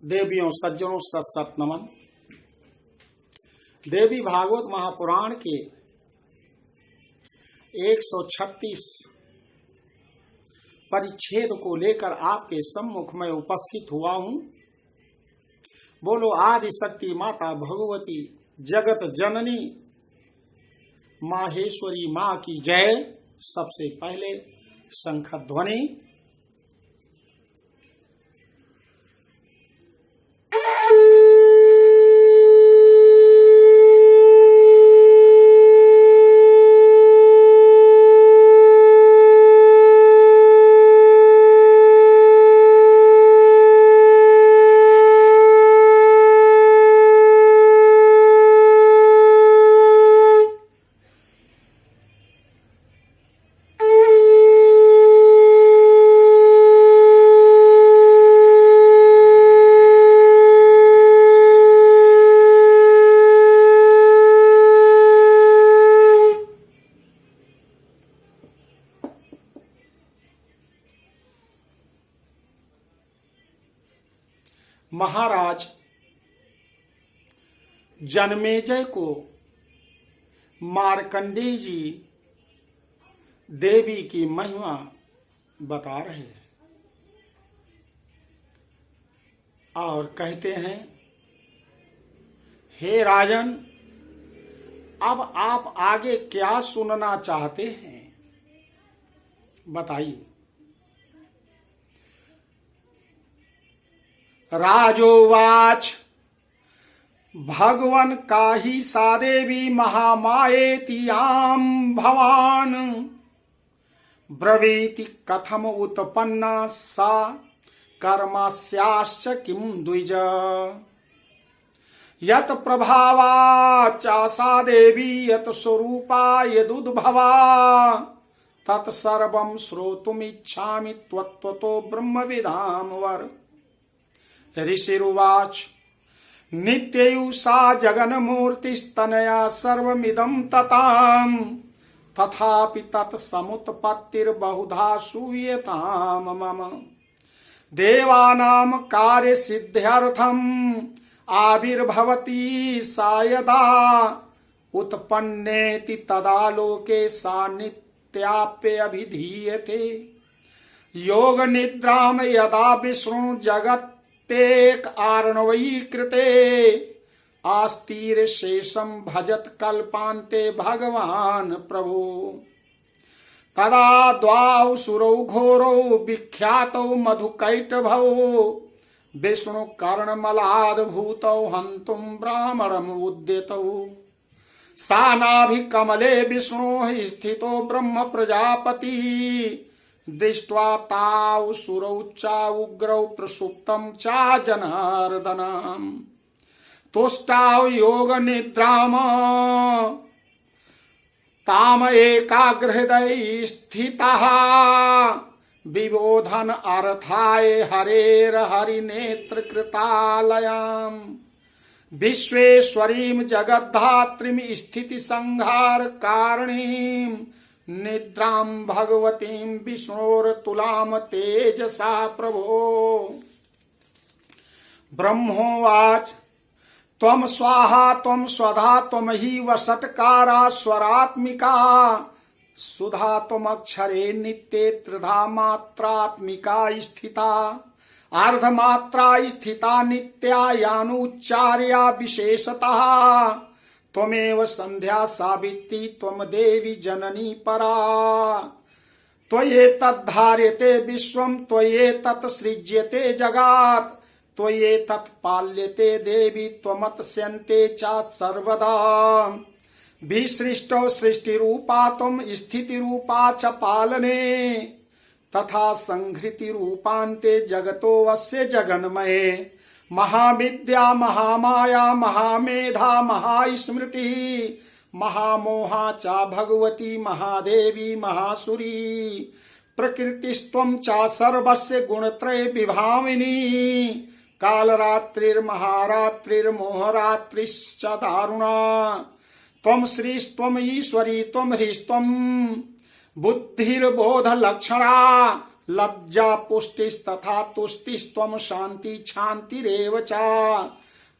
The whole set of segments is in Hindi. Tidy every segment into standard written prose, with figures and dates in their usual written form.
देवियों सज्जनों सत सत नमन। देवी भागवत महापुराण के 136 परिच्छेद को लेकर आपके सम्मुख में उपस्थित हुआ हूँ। बोलो आदि शक्ति माता भगवती जगत जननी माहेश्वरी माँ की जय। सबसे पहले शंख ध्वनि। महाराज जनमेजय को मार्कंडेय जी देवी की महिमा बता रहे हैं और कहते हैं, हे राजन, अब आप आगे क्या सुनना चाहते हैं, बताइए। राजोवाच भगवन काहि सा देवी महामायेतियां भवान ब्रवीति कथम उत्पन्ना सा कर्मस्याश्च किं द्विज यत प्रभावा च सा देवी यत स्वरूपा यदुद्भवा तत्सर्वं श्रोतुमिच्छामि त्वत्तो ब्रह्मविदां वर। ऋषिरुवाच नित्ययुषा जगन्मूर्तिस्तनया सर्वमिदं ततां तथापि तत्समुत्पत्तिर्बहुधा श्रूयतां मम देवानां कार्यसिद्ध्यर्थम् आविर्भवति सा यदा उत्पन्नेति तदा लोके सा नित्याप्यभिधीयते योग निद्रां यदा विष्णु जगत् तेक आर्णवई कृते आस्तीर शेषम भजत कल्पान्ते भगवान प्रभु तदा द्वाउ सुरौ घोरौ विख्यातौ मधुकैटभौ विष्णु कर्णमलाद भूतौ हन्तुं ब्राह्मणम् उद्यतौ सानाभि कमले विष्णु स्थितो ब्रह्म प्रजापति दृष्ट्वा ताउ सुरौ चा उग्रौ प्रसुप्तं चा जनार्दनम् तुष्टाउ योग निद्राम ताम एकाग्रहृदय स्थितः विबोधन अर्थाय हरेर हरिनेत्र कृतालयां विश्वेश्वरीं जगद्धात्रीं स्थिति संहार कारणीं निद्रां भगवतीं विष्णोर्तुलां तेजसा प्रभो। ब्रह्मोवाच त्वं स्वाहा त्वं स्वधा त्वं हि वषट्कारा स्वरात्मिका सुधा त्वमक्षरे नित्ये त्रिधा मात्रात्मिका स्थिता अर्धमात्रा स्थिता नित्या यानुच्चार्या विशेषतः त्वमेव संध्या सावित्री त्वं देवी जननी परा त्वयेतद्धार्यते विश्वं त्वयेतत् सृज्यते जगात् त्वयेतत् पाल्यते देवी त्वमत्स्यन्ते च सर्वदा विसृष्टौ सृष्टिरूपा त्वं स्थितिरूपा च पालने तथा संहृतिरूपान्ते जगतोऽस्य जगन्मये महाविद्या महामाया महामेधा महास्मृति महामोहा च भगवती महादेवी महासुरी प्रकृतिस्त्वं च सर्वस्य गुणत्रय विभाविनी कालरात्रिर्महारात्रिर्मोहरात्रिश्च दारुणा त्वं श्रीस्त्वं ईश्वरी त्वं ह्रीस्त्वं बुद्धिर्बोधलक्षणा लज्जा पुष्टिस्तथा तुष्टिस्त्वं शांति क्षान्तिरेव च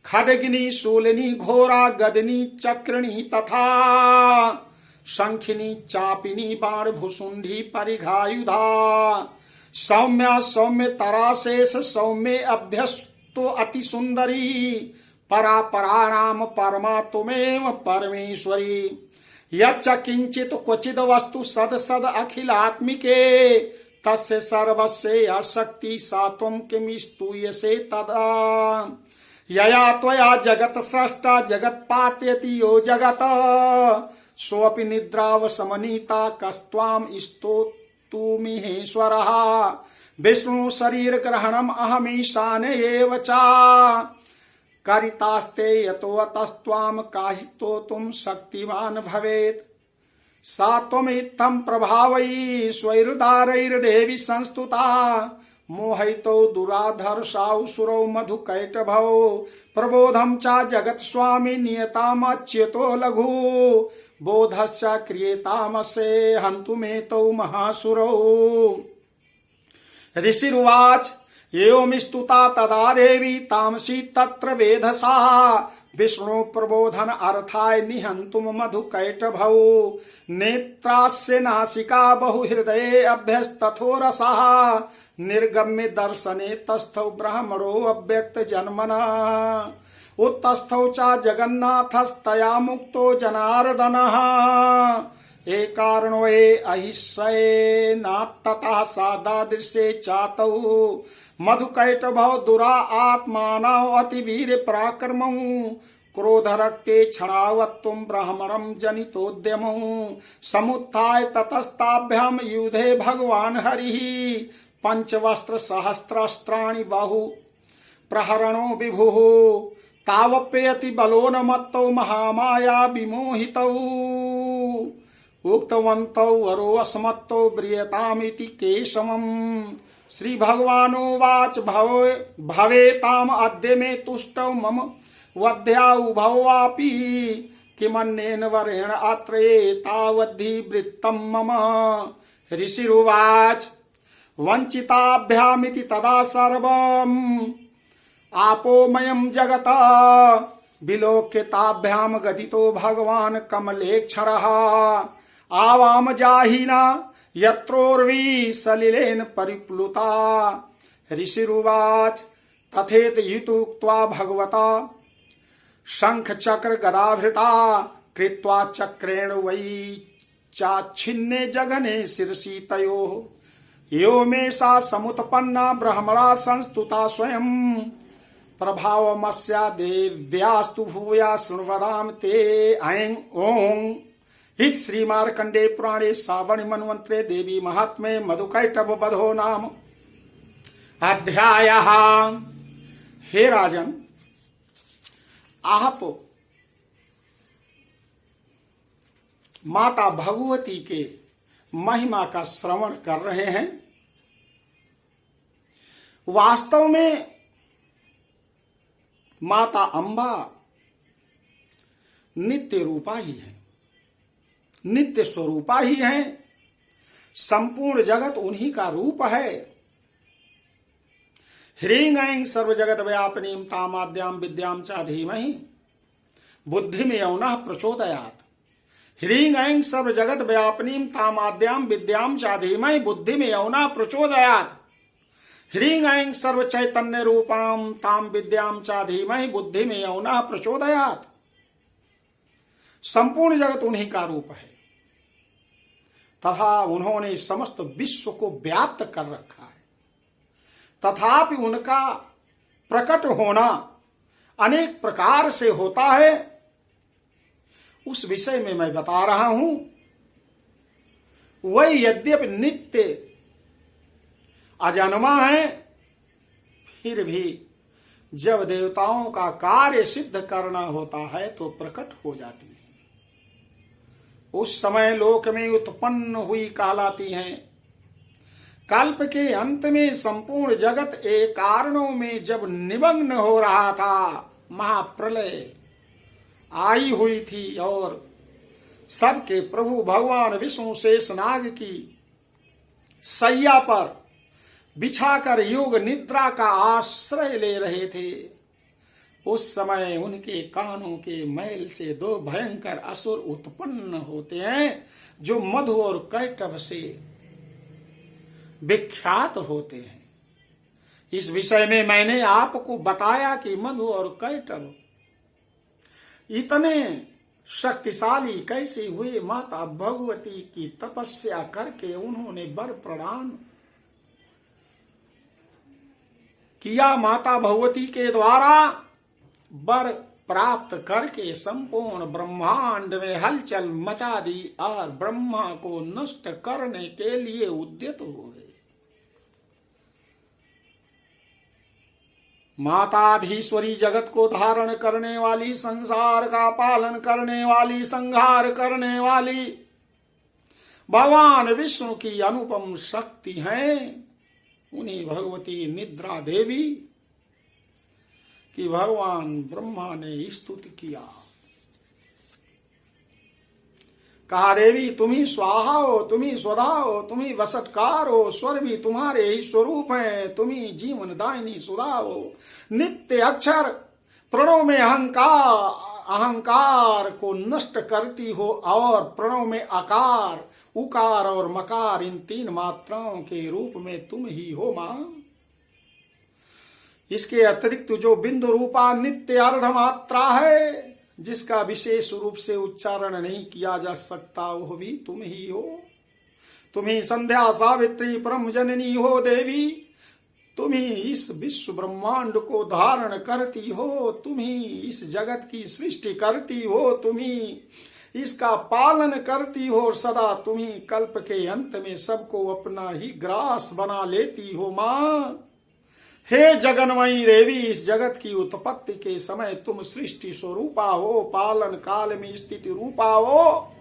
खड्गिनी शूलिनी घोरा गदनी चक्रिणी तथा शंखिनी चापिनी बाण भुसुंडी परिघायुधा सौम्या सौम्य तराशेष सौम्य अभ्यस्तो अति सुंदरी परा पराणाम परमा तुमेव परमेश्वरी यच्च किंचित क्वचिद वस्तु सद सद अखिलात्मिके तस्य सर्वस्य या शक्ति सा त्वं किमिस्तूयसे तदा यया त्वया जगत स्रष्टा जगत पात्यति यो जगत सोऽपि निद्रावसमनीता कस्त्वां स्तोतुमिहेश्वरः विष्णु शरीर ग्रहणम अहमीशान एव च करितास्ते यतो अतस्त्वां काहि स्तोतुं शक्तिमान् भवेत् सा त्वमित्थं प्रभावै स्वैर्दारैर्देवी संस्तुता मोहितो दुराधर्षाौ सुरौ मधुकैटभौ प्रबोधं च जगत् स्वामी नियतामच्युतो लघु बोधश्च क्रियेतामसे हन्तुमेतौ महासुरौ ऋषिरुवाच एवमिस्तुता तदा देवी तामसी तत्र वेधसा विष्णु प्रबोधन अर्थाय निहंतुम मधुकैटभौ नेत्रास्य नासिका बहुहृदये अभ्यस्तथो रसः निर्गम्य दर्शने तस्थौ ब्राह्मणो अव्यक्त जन्मनः उत्तस्थौ च जगन्नाथस्तया मुक्तो जनार्दनः एकारणो अहिष्ये नात्ततः सादादृशे चातौ मधुकैटभौ दुरा आत्मानौ अतिवीर पराक्रमौ क्रोधरक्ते क्षणावत्तुं ब्राह्मणं जनितोद्यमौ समुत्थाय ततस्ताभ्यां युधे भगवान् हरिः पंचवस्त्र सहस्रास्त्राणि बाहु प्रहरणो विभुः तावप्यति बलोन्मत्तौ महामाया विमोहितौ उक्तवन्तौ वरो अस्मत्तौ ब्रियतामिति केशवम् श्री भगवानुवाच भवेताम अद्य मे तुष्टौ मम वध्या उभौ वापि किमन्येन वरेण अत्र एतावद्धि वृत्तं मम ऋषिरुवाच वञ्चिताभ्यामिति तदा सर्वम् आपोमयं जगत विलोक्यताभ्यां गदितो भगवान् कमलेक्षरः आवाम जाहिना यत्रोर्वी सलिलेन परिप्लुता ऋषिरुवाच तथेत युतुक्त्वा भगवता शंख चक्र गदाभृता कृत्वा चक्रेण वै चाच्छिन्ने जगने शिरसि तयोः यो मे सा समुत्पन्ना ब्रह्मणा संस्तुता स्वयं प्रभावमस्या देव्यास्तु भूया शृण्वदाम ते ऐं ओं हित श्री मार्कंडे पुराणे सावण मन्वंतरे देवी महात्म्ये मधुकैटभ वधो नाम अध्यायः। हे राजन, आप माता भगवती के महिमा का श्रवण कर रहे हैं। वास्तव में माता अंबा नित्य रूपा ही है, नित्य स्वरूपा ही है। संपूर्ण जगत उन्हीं का रूप है। ह्रीं ऐं सर्व जगत व्यापिनीं तामाद्यां विद्यां च धीमहि बुद्धिं यौनः प्रचोदयात्। ह्रीं ऐं सर्व जगत व्यापिनीं तामाद्यां विद्यां च धीमहि बुद्धिं यौनः प्रचोदयात्। ह्रीं ऐं सर्व चैतन्य रूपां तां विद्यां च धीमहि बुद्धिं यौनः प्रचोदयात्। संपूर्ण जगत उन्हीं का रूप है तथा उन्होंने समस्त विश्व को व्याप्त कर रखा है। तथापि उनका प्रकट होना अनेक प्रकार से होता है, उस विषय में मैं बता रहा हूं। वह यद्यपि नित्य अजन्मा है, फिर भी जब देवताओं का कार्य सिद्ध करना होता है तो प्रकट हो जाती है। उस समय लोक में उत्पन्न हुई कहलाती हैं। कल्प के अंत में संपूर्ण जगत एक कारणों में जब निमग्न हो रहा था, महाप्रलय आई हुई थी और सबके प्रभु भगवान विष्णु शेषनाग की सैया पर बिछाकर योग निद्रा का आश्रय ले रहे थे, उस समय उनके कानों के मैल से दो भयंकर असुर उत्पन्न होते हैं, जो मधु और कैटभ से विख्यात होते हैं। इस विषय में मैंने आपको बताया कि मधु और कैटभ इतने शक्तिशाली कैसे हुए। माता भगवती की तपस्या करके उन्होंने वर प्रदान किया। माता भगवती के द्वारा वर प्राप्त करके संपूर्ण ब्रह्मांड में हलचल मचा दी और ब्रह्मा को नष्ट करने के लिए उद्यत हो गए। माताधीश्वरी जगत को धारण करने वाली, संसार का पालन करने वाली, संहार करने वाली भगवान विष्णु की अनुपम शक्ति है। उन्हीं भगवती निद्रा देवी कि भगवान ब्रह्मा ने स्तुति किया। कहा, देवी तुम ही स्वाहा हो, तुम ही स्वधा हो, तुम ही वसटकार हो, स्वर भी तुम्हारे ही स्वरूप है, तुम ही जीवन दायिनी सुधा हो, नित्य अक्षर प्रणव में अहंकार को नष्ट करती हो और प्रणव में आकार, उकार और मकार इन तीन मात्राओं के रूप में तुम ही हो मां। इसके अतिरिक्त जो बिंदु रूपा नित्य अर्ध मात्रा है, जिसका विशेष रूप से उच्चारण नहीं किया जा सकता, वह भी तुम ही हो। तुम ही संध्या सावित्री परम जननी हो देवी। तुम ही इस विश्व ब्रह्मांड को धारण करती हो, तुम ही इस जगत की सृष्टि करती हो, तुम ही इसका पालन करती हो और सदा तुम ही कल्प के अंत में सबको अपना ही ग्रास बना लेती हो मां। हे जगन्मयी देवी, इस जगत की उत्पत्ति के समय तुम सृष्टि स्वरूपा हो, पालन काल में स्थिति रूपा हो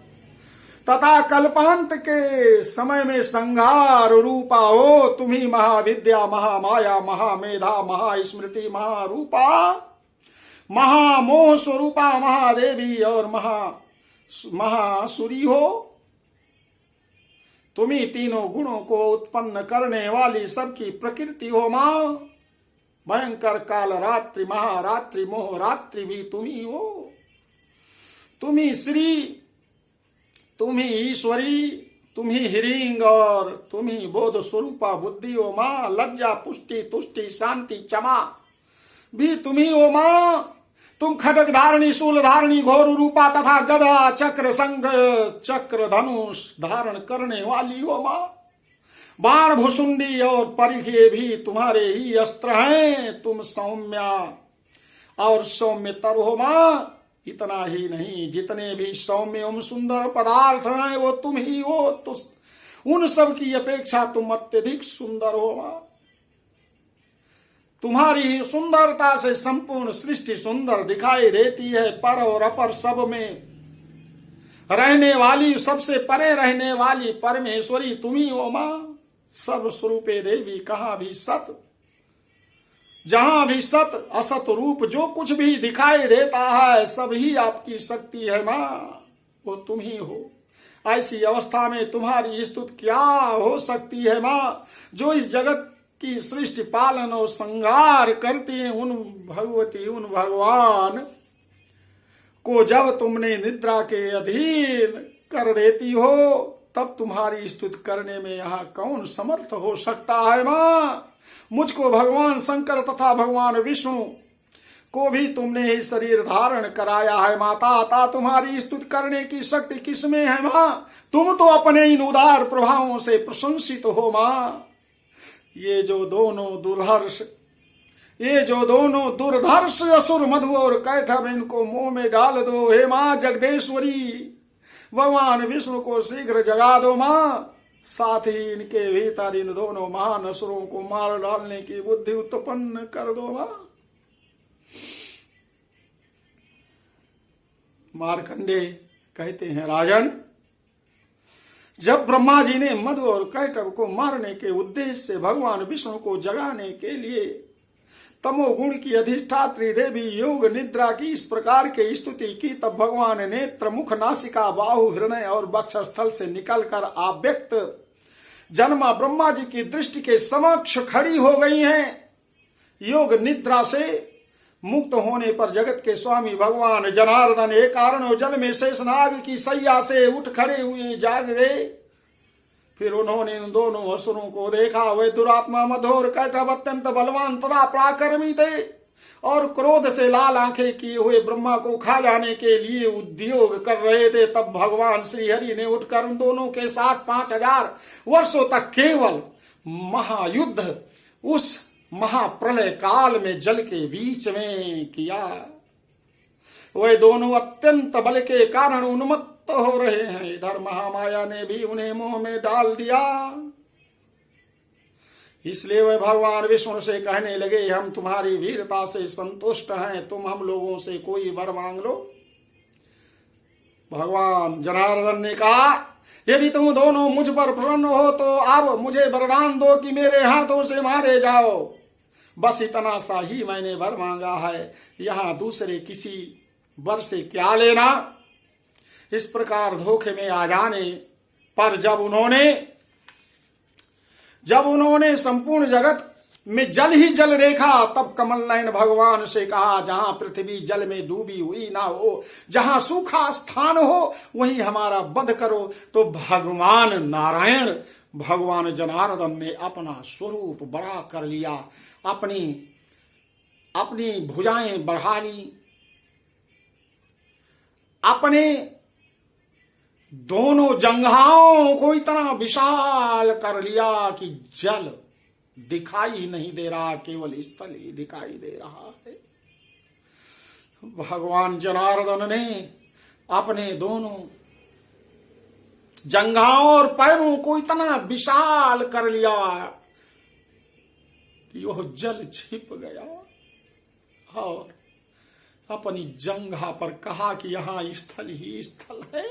तथा कल्पांत के समय में संहार रूपा हो। तुम ही महाविद्या, महामाया, महामेधा, महास्मृति, महारूपा, महामोह स्वरूपा महादेवी और महासुरी हो। तुम ही तीनों गुणों को उत्पन्न करने वाली सबकी प्रकृति हो मां। भयंकर काल रात्रि, महारात्रि, मोह रात्रि भी तुम ही हो। तुम ही श्री, तुम ही ईश्वरी, तुम ही हिरिंग और तुम ही बोध स्वरूपा बुद्धि हो मां। लज्जा, पुष्टि, तुष्टि, शांति, क्षमा भी तुम ही हो मां। तुम खड्ग धारणी, शूल धारणी, घोर रूपा तथा गदा, चक्र, शंख, चक्र, धनुष धारण करने वाली हो मां। बाण, भुसुंडी और परिखे भी तुम्हारे ही अस्त्र हैं। तुम सौम्या और सौम्यतर हो मां। इतना ही नहीं, जितने भी सौम्य एवं सुंदर पदार्थ हैं वो तुम ही हो। तो उन सब की अपेक्षा तुम अत्यधिक सुंदर हो मां। तुम्हारी ही सुंदरता से संपूर्ण सृष्टि सुंदर दिखाई देती है। पर और अपर सब में रहने वाली, सबसे परे रहने वाली परमेश्वरी तुम ही हो मां। सर्वस्वरूपे देवी, कहाँ भी सत, जहां भी सत असत रूप जो कुछ भी दिखाई देता है सब ही आपकी शक्ति है मां, वो तुम ही हो। ऐसी अवस्था में तुम्हारी स्तुति क्या हो सकती है मां। जो इस जगत की सृष्टि पालन और संहार करती हैं, उन भगवती, उन भगवान को जब तुमने निद्रा के अधीन कर देती हो, तब तुम्हारी स्तुति करने में यहाँ कौन समर्थ हो सकता है मां। मुझको भगवान शंकर तथा भगवान विष्णु को भी तुमने ही शरीर धारण कराया है माता, अतः तुम्हारी स्तुति करने की शक्ति किसमें है मां। तुम तो अपने इन उदार प्रभावों से प्रशंसित हो मां। ये जो दोनों दुर्धर्ष असुर मधु और कैटभ, इनको मुंह में डाल दो हे मां जगदेश्वरी। भगवान विष्णु को शीघ्र जगा दो मां। साथ ही इनके भीतर इन दोनों महान असुरों को मार डालने की बुद्धि उत्पन्न कर दो मां। मार्कंडे कहते हैं, राजन, जब ब्रह्मा जी ने मधु और कैटभ को मारने के उद्देश्य से भगवान विष्णु को जगाने के लिए तमोगुण की अधिष्ठात्री देवी योग निद्रा की इस प्रकार के स्तुति की, तब भगवान नेत्र, मुख, नासिका, बाहु, हृदय और वक्षस्थल से निकलकर अव्यक्त जन्मा ब्रह्मा जी की दृष्टि के समक्ष खड़ी हो गई हैं। योग निद्रा से मुक्त होने पर जगत के स्वामी भगवान जनार्दन एक कारण जल में शेषनाग की सैया से उठ खड़े हुए जाग गए। फिर उन्होंने इन दोनों असुरों को देखा। वे दुरात्मा मधुर कैटभ अत्यंत बलवान तथा पराक्रमी थे और क्रोध से लाल आंखें किए हुए ब्रह्मा को खा जाने के लिए उद्योग कर रहे थे। तब भगवान श्रीहरि ने उठकर उन दोनों के साथ 5000 वर्षों तक केवल महायुद्ध उस महाप्रलय काल में जल के बीच में किया। वे दोनों अत्यंत बल के कारण उन्मत्त हो रहे हैं। इधर महामाया ने भी उन्हें मोह में डाल दिया। इसलिए वे भगवान विष्णु से कहने लगे, हम तुम्हारी वीरता से संतुष्ट हैं, तुम हम लोगों से कोई वर मांग लो। भगवान जनार्दन ने कहा, यदि तुम दोनों मुझ पर प्रसन्न हो तो अब मुझे वरदान दो कि मेरे हाथों से मारे जाओ। बस इतना सा ही मैंने वर मांगा है, यहां दूसरे किसी वर से क्या लेना। इस प्रकार धोखे में आ जाने पर जब उन्होंने संपूर्ण जगत में जल ही जल देखा, तब कमल नयन भगवान से कहा, जहां पृथ्वी जल में डूबी हुई ना हो, जहां सूखा स्थान हो, वहीं हमारा वध करो। तो भगवान नारायण भगवान जनार्दन ने अपना स्वरूप बड़ा कर लिया, अपनी भुजाएं बढ़ा ली, अपने दोनों जंघाओं को इतना विशाल कर लिया कि जल दिखाई नहीं दे रहा, केवल स्थल ही दिखाई दे रहा है। भगवान जनार्दन ने अपने दोनों जंघाओं और पैरों को इतना विशाल कर लिया कि वह जल छिप गया और अपनी जंघा पर कहा कि यहां स्थल ही स्थल है।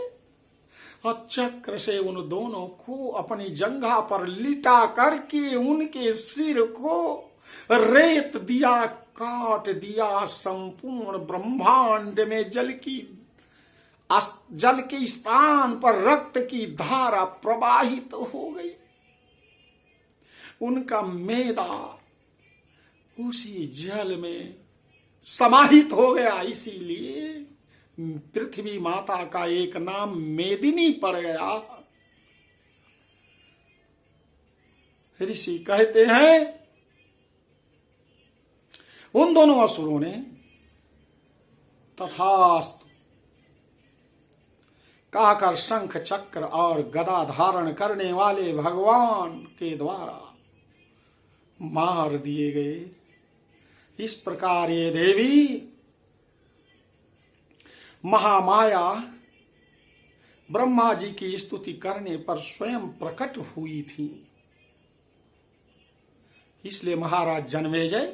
और चक्र से उन दोनों को अपनी जंघा पर लिटा करके उनके सिर को रेत दिया, काट दिया। संपूर्ण ब्रह्मांड में जल के स्थान पर रक्त की धारा प्रवाहित हो गई। उनका मैदा उसी जल में समाहित हो गया। इसीलिए पृथ्वी माता का एक नाम मेदिनी पड़ गया। ऋषि कहते हैं, उन दोनों असुरों ने तथास्तु कहकर शंख चक्र और गदा धारण करने वाले भगवान के द्वारा मार दिए गए। इस प्रकार ये देवी महामाया ब्रह्मा जी की स्तुति करने पर स्वयं प्रकट हुई थी। इसलिए महाराज जनमेजय,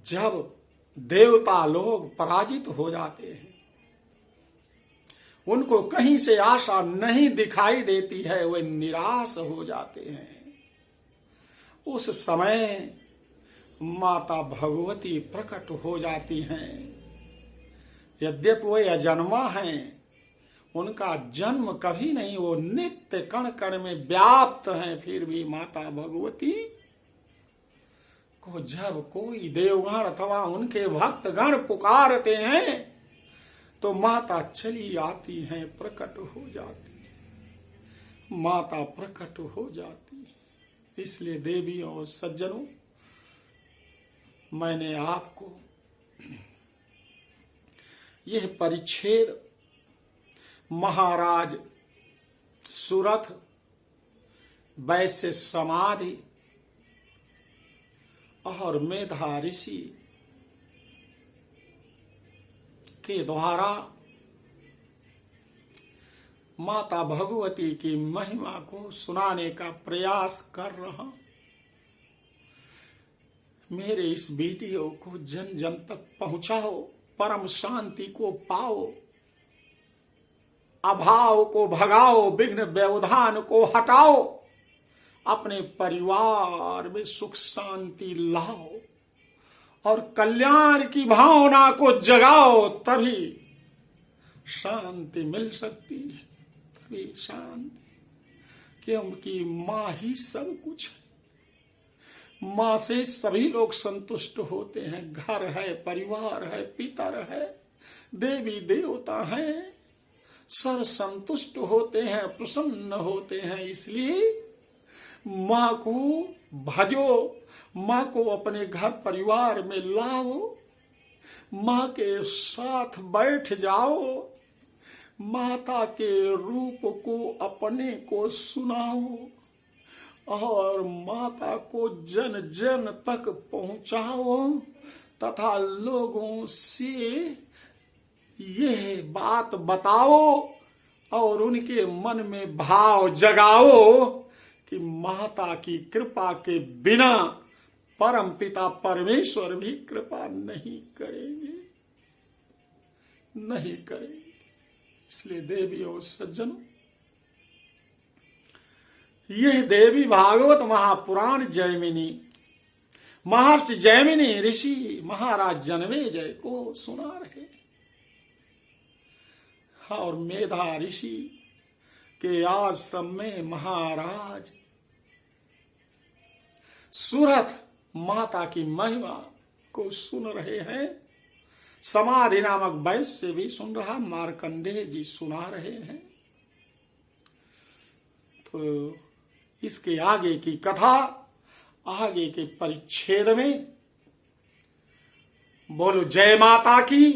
जब देवता लोग पराजित हो जाते हैं, उनको कहीं से आशा नहीं दिखाई देती है, वे निराश हो जाते हैं। उस समय माता भगवती प्रकट हो जाती हैं। यद्यपि वे अजन्मा हैं, उनका जन्म कभी नहीं, वो नित्य कण कण में व्याप्त हैं, फिर भी माता भगवती को जब कोई देवगण अथवा उनके भक्तगण पुकारते हैं तो माता चली आती हैं, प्रकट हो जाती है। माता प्रकट हो जाती है। इसलिए देवियों और सज्जनों, मैंने आपको यह परिच्छेद महाराज सुरथ वैश्य समाधि और मेधा ऋषि के द्वारा माता भगवती की महिमा को सुनाने का प्रयास कर रहा। मेरे इस वीडियो को जन जन तक पहुंचाओ, परम शांति को पाओ, अभाव को भगाओ, विघ्न व्यवधान को हटाओ, अपने परिवार में सुख शांति लाओ और कल्याण की भावना को जगाओ, तभी शांति मिल सकती है। पृथ्वी शांति, क्योंकि माँ ही सब कुछ है। माँ से सभी लोग संतुष्ट होते हैं। घर है, परिवार है, पितर है, देवी देवता है, सब संतुष्ट होते हैं, प्रसन्न होते हैं। इसलिए माँ को भजो, माँ को अपने घर परिवार में लाओ, माँ के साथ बैठ जाओ, माता के रूप को अपने को सुनाओ और माता को जन जन तक पहुंचाओ तथा लोगों से यह बात बताओ और उनके मन में भाव जगाओ कि माता की कृपा के बिना परम पिता परमेश्वर भी कृपा नहीं करेंगे, नहीं करेंगे। इसलिए देवी और सज्जनों, यह देवी भागवत महापुराण जैमिनी महर्षि जैमिनी ऋषि महाराज जनमेजय को सुना रहे और मेधा ऋषि के आश्रम में महाराज सुरथ माता की महिमा को सुन रहे हैं। समाधि नामक वैश्य भी सुन रहा, मार्कंडेय जी सुना रहे हैं। तो इसके आगे की कथा आगे के परिच्छेद में बोलो जय माता की।